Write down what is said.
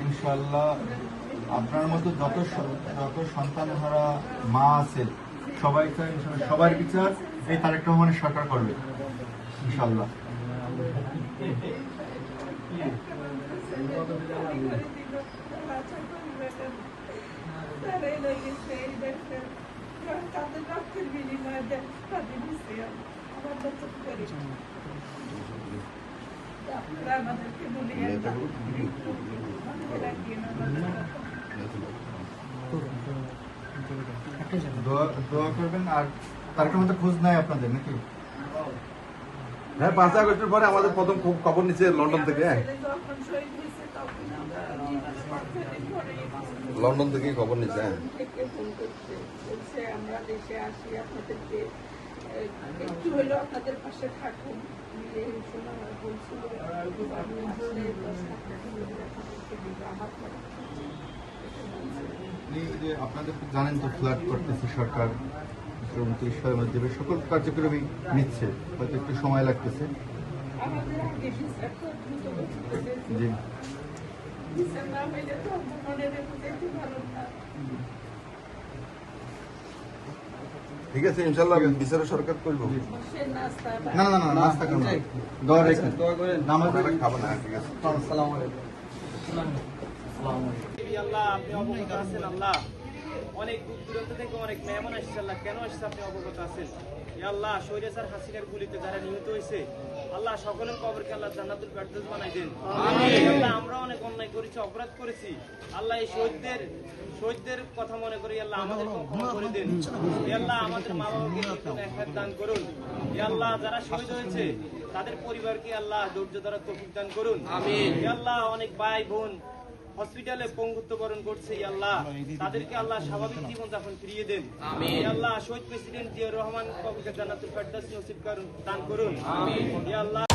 ইনশাআল্লাহ আপনার মতো যত সন্তান হারা মা আছে সবাই চায় ইনশাআল্লাহ সবার বিচার এই তারেক রহমানের সরকার করবে ইনশাআল্লাহ। দোয়া করবেন। আর তারেক রহমান খোঁজ নাই আপনাদের নাকি? হ্যাঁ, 5 আগস্টের পরে আমাদের প্রথম খবর নিচ্ছে লন্ডন থেকে। লন্ডন থেকেই খবর নিচ্ছে। আমরা দেশে আসি আপনাদেরকে একটু হলেও আপনাদের পাশে থাকুন বলছিল আপনাদের জানেন তো ফ্ল্যাট করতেছে সরকার, 29 দেবে, সকল কার্যক্রমই নিচ্ছে, হয়তো একটু সময় লাগতেছে। জি ঠিক আছে, ইনশাআল্লাহ বিচারের সরকার করব। না না না, নাস্তা করুন, দোয়া রেখে নামাজ খাবো না। ঠিক আছে, আসসালামু আলাইকুম। আল্লাহ আপনি অবগত আছেন। আল্লাহ অনেক দূর দূরান্ত থেকে অনেক মেহমান আসছে। আল্লাহ কেন আসছে আপনি অবগত আছেন। আল্লাহ স্বৈরাচার হাসিনার গুলিতে যারা নিহত হয়েছে আল্লাহ সকলের কবরকে আল্লাহ জান্নাতুল ফেরদৌস বানাই দেন। আল্লাহ আমরা অনেক অন্যায় করেছি, অপরাধ করেছি। আল্লাহ এই শহীদদের কথা মনে করি আল্লাহ আমাদের ক্ষমা করে দেন। আল্লাহ আমাদের মা বাবাকে হেফাজত দান করুন। আল্লাহ যারা শহীদ হয়েছে তাদের পরিবারকে আল্লাহ ধৈর্য ধরার তৌফিক দান করুন। আমিন। আল্লাহ অনেক ভাই বোন হসপিটালে পঙ্গুত্ব বরণ করছে, আল্লাহ তাদেরকে আল্লাহ স্বাভাবিক জীবন যাপন ফিরিয়ে দেন। আমিন। আল্লাহ শহীদ প্রেসিডেন্ট জিয়াউর রহমান কবরকে জান্নাতুল ফেরদৌস নসিব করুন, দান করুন। আমিন। আল্লাহ